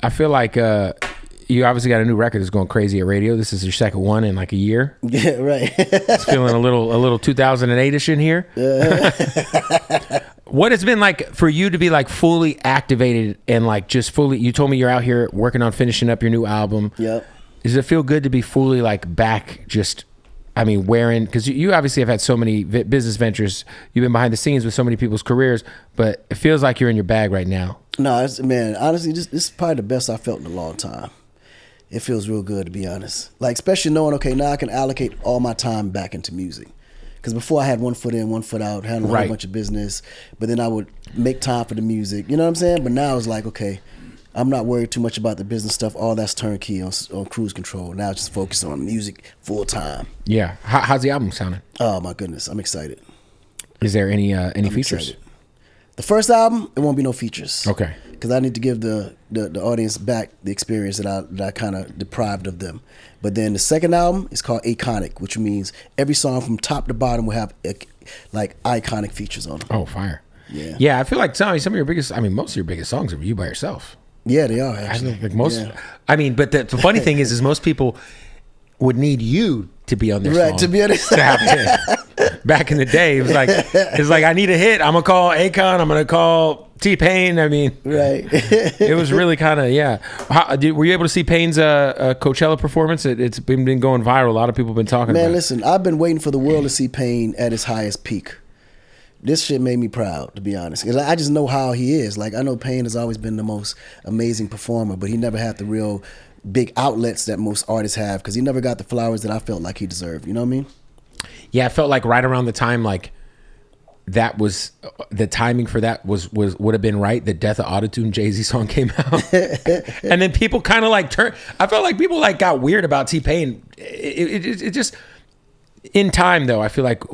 I feel like you obviously got a new record that's going crazy at radio. This is your second one in like a year. Yeah, right. It's feeling a little 2008ish in here. What it's been like for you to be like fully activated and like just fully, you told me you're out here working on finishing up your new album. Yep. Does it feel good to be fully like back just, I mean, wearing, because you obviously have had so many business ventures. You've been behind the scenes with so many people's careers, but it feels like you're in your bag right now. No, man, honestly, this is probably the best I felt in a long time. It feels real good, to be honest. Like, especially knowing, okay, now I can allocate all my time back into music. Because before I had one foot in, one foot out, had a whole bunch of business, but then I would make time for the music. You know what I'm saying? But now it's like, okay, I'm not worried too much about the business stuff. All that's turnkey on cruise control. Now just focus on music full time. Yeah. How's the album sounding? Oh my goodness, I'm excited. Is there any features? Excited. The first album, it won't be no features. Okay. Because I need to give the audience back the experience that I kind of deprived of them. But then the second album is called Iconic, which means every song from top to bottom will have like iconic features on them. Oh, fire. Yeah. Yeah, I feel like some of your biggest, I mean, most of your biggest songs are you by yourself. Yeah, they are actually. I think most. Yeah. I mean, but the funny thing is most people would need you to be on their song. Right, to be on this. Back in the day, it's like I need a hit. I'm gonna call Akon. I'm gonna call T-Pain. I mean, right. It was really kind of were you able to see Payne's Coachella performance? It's been going viral. A lot of people have been talking about it. Man, listen, I've been waiting for the world to see Payne at his highest peak. This shit made me proud, to be honest. Because I just know how he is. Like, I know Payne has always been the most amazing performer, but he never had the real big outlets that most artists have because he never got the flowers that I felt like he deserved. You know what I mean? Yeah, I felt like right around the time, like, that was the timing for that would have been right. The Death of Autotune Jay-Z song came out, and then people kind of like turned. I felt like people like got weird about T-Pain. It just in time though. I feel like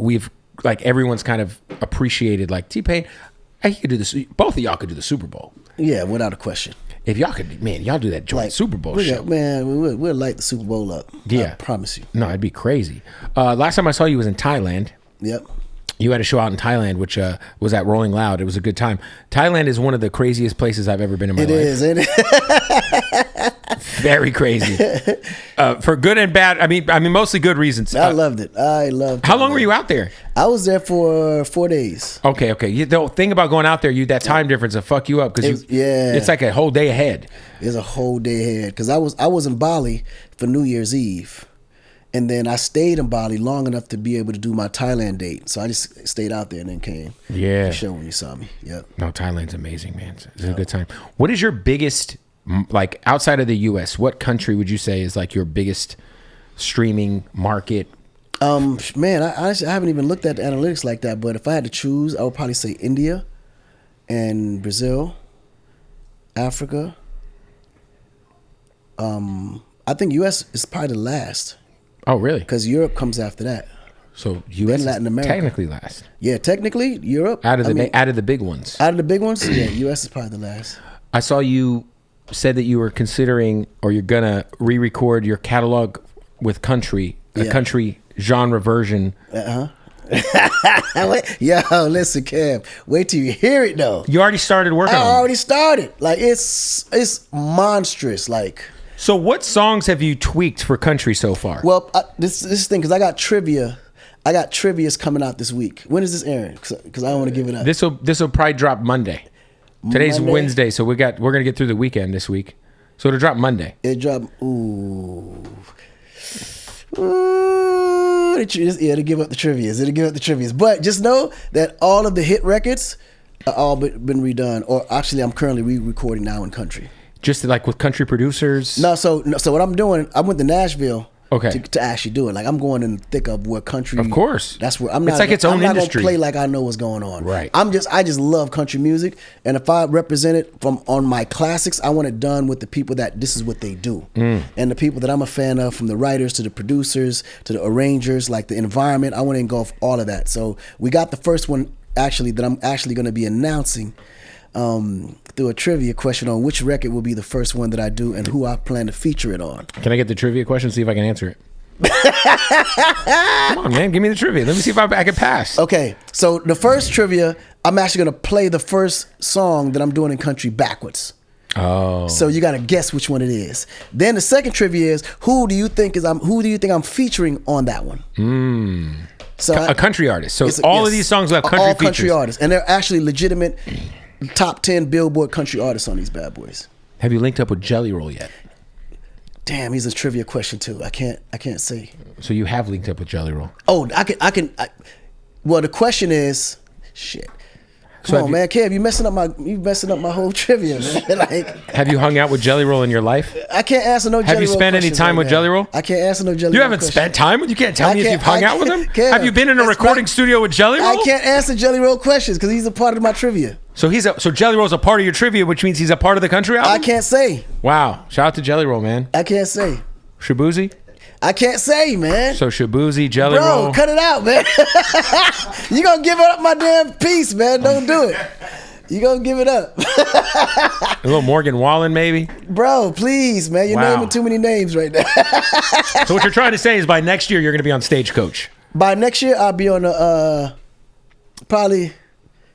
everyone's kind of appreciated like T-Pain. He could do this. Both of y'all could do the Super Bowl. Yeah, without a question. If y'all could, man, y'all do that joint Super Bowl show. Man, we'll light the Super Bowl up. Yeah, I promise you. No, it'd be crazy. Last time I saw you was in Thailand. Yep. You had a show out in Thailand, which was at Rolling Loud. It was a good time. Thailand is one of the craziest places I've ever been in my life. It is, isn't it? Very crazy. For good and bad. I mean, mostly good reasons. I loved it. How long were you out there? I was there for 4 days. Okay. The thing about going out there, that time difference will fuck you up because it's like a whole day ahead. It's a whole day ahead because I was in Bali for New Year's Eve. And then I stayed in Bali long enough to be able to do my Thailand date. So I just stayed out there and then came. Yeah. To the show when you saw me. Yep. No, Thailand's amazing, man. It's a good time. What is your biggest, like outside of the U.S., what country would you say is like your biggest streaming market? Man, I honestly haven't even looked at the analytics like that. But if I had to choose, I would probably say India and Brazil, Africa. I think U.S. is probably the last. Oh, really? Because Europe comes after that. So U.S. Latin America. Technically last. Yeah, technically Europe. Out of the big ones. Out of the big ones, yeah, U.S. is probably the last. I saw you said that you were considering or you're gonna re-record your catalog with country, a country genre version. Yo, listen, Kev. Wait till you hear it though. You already started working on it. I already started. Like it's monstrous. Like. So what songs have you tweaked for country so far? Well, this is the thing, because I got trivia. I got trivia's coming out this week. When is this airing? Because I don't want to give it up. This will probably drop Monday. Today's Wednesday, so we're gonna get through the weekend this week. So it'll drop Monday. It dropped. To give up the trivias. But just know that all of the hit records are all been redone, or actually, I'm currently re-recording now in country. Just like with country producers? No, so what I'm doing, I went to Nashville to actually do it. Like I'm going in the thick of where country. Of course. That's where I'm not. It's like its own industry. I'm not gonna play like I know what's going on. Right. I just love country music, and if I represent it on my classics, I want it done with the people that this is what they do, and the people that I'm a fan of, from the writers to the producers to the arrangers, like the environment. I want to engulf all of that. So we got the first one actually that I'm actually going to be announcing. Through a trivia question on which record will be the first one that I do and who I plan to feature it on. Can I get the trivia question? See if I can answer it. Come on, man. Give me the trivia. Let me see if I can pass. Okay. So the first trivia, I'm actually going to play the first song that I'm doing in country backwards. Oh. So you got to guess which one it is. Then the second trivia is who do you think I'm featuring on that one? So A country artist. So it's all of these songs have country all features. country artists, and they're actually legitimate top 10 Billboard country artists on these bad boys. Have you linked up with Jelly Roll yet? Damn, he's a trivia question too. I can't say. So you have linked up with Jelly Roll. Oh, I can. Well, the question is, shit. Come on, man, Kev, you messing up my whole trivia, man. Like, have you hung out with Jelly Roll in your life? I can't answer no. Have Jelly you Roll spent any questions time right with now. Jelly Roll? I can't answer no Jelly You Roll. haven't questions. spent time with? You can't tell me if you've hung out with him. Kev, Have you been in a recording studio with Jelly Roll? I can't answer Jelly Roll questions because he's a part of my trivia. So so Jelly Roll's a part of your trivia, which means he's a part of the country album. I can't say. Wow! Shout out to Jelly Roll, man. I can't say. Shabuzi. I can't say, man. So Shabuzi, Jelly Roll. Bro, cut it out, man. You gonna give up my damn piece, man. Don't do it. You gonna give it up. A little Morgan Wallen, maybe? Bro, please, man. You're naming too many names right now. So what you're trying to say is by next year, you're going to be on Stagecoach. By next year, I'll be on the, probably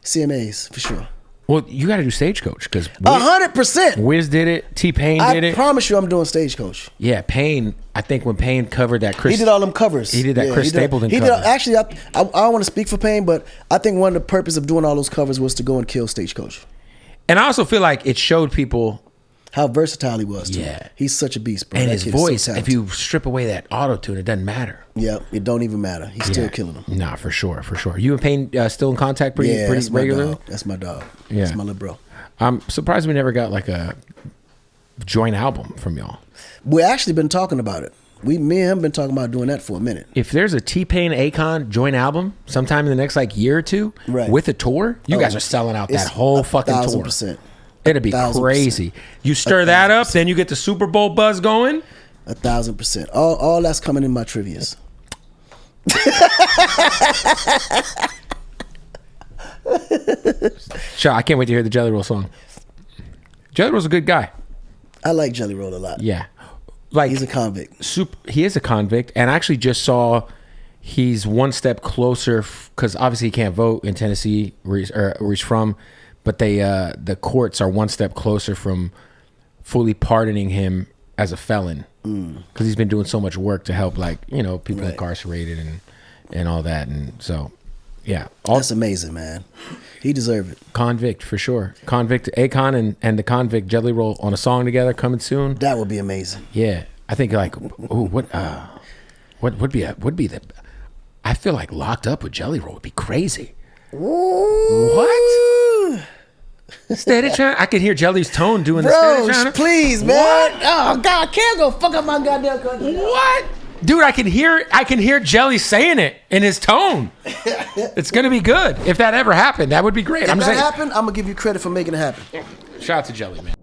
CMAs, for sure. Well, you got to do Stagecoach because 100%. Wiz did it. T-Pain did it. I promise you I'm doing Stagecoach. Yeah, Pain. I think when Pain covered that Chris... He did all them covers. He did that Chris Stapleton cover. Actually, I don't want to speak for Pain, but I think one of the purpose of doing all those covers was to go and kill Stagecoach. And I also feel like it showed people... how versatile he was, too. Yeah. He's such a beast, bro. And that his kid voice, so if you strip away that auto-tune, it doesn't matter. Yeah, it don't even matter. He's still killing them. Nah, for sure, for sure. You and Pain still in contact pretty regularly? That's my dog. Yeah. That's my little bro. I'm surprised we never got like a joint album from y'all. We actually been talking about it. Me and him been talking about doing that for a minute. If there's a T-Pain Akon joint album sometime in the next like year or two with a tour, you guys are selling out that whole fucking tour. 1,000%. It'd be crazy. You stir that up, then you get the Super Bowl buzz going. 1,000%. All that's coming in my trivias. Sure, I can't wait to hear the Jelly Roll song. Jelly Roll's a good guy. I like Jelly Roll a lot. Yeah. Like he's a convict. He is a convict, and I actually just saw he's one step closer because obviously he can't vote in Tennessee where he's from, but the courts are one step closer from fully pardoning him as a felon because he's been doing so much work to help people incarcerated and all that, and so yeah, that's amazing, man. He deserved it. Convict for sure. Convict, Akon and the Convict Jelly Roll on a song together coming soon. That would be amazing. Yeah, I think what would be the? I feel like Locked Up with Jelly Roll would be crazy. Ooh. What? Steady trying. I could hear Jelly's tone doing the steady trying. Please, man. What? Oh God, I can't go fuck up my goddamn country. What? Dude, I can hear Jelly saying it in his tone. It's gonna be good. If that ever happened, that would be great. If that happened, I'm gonna give you credit for making it happen. Shout out to Jelly, man.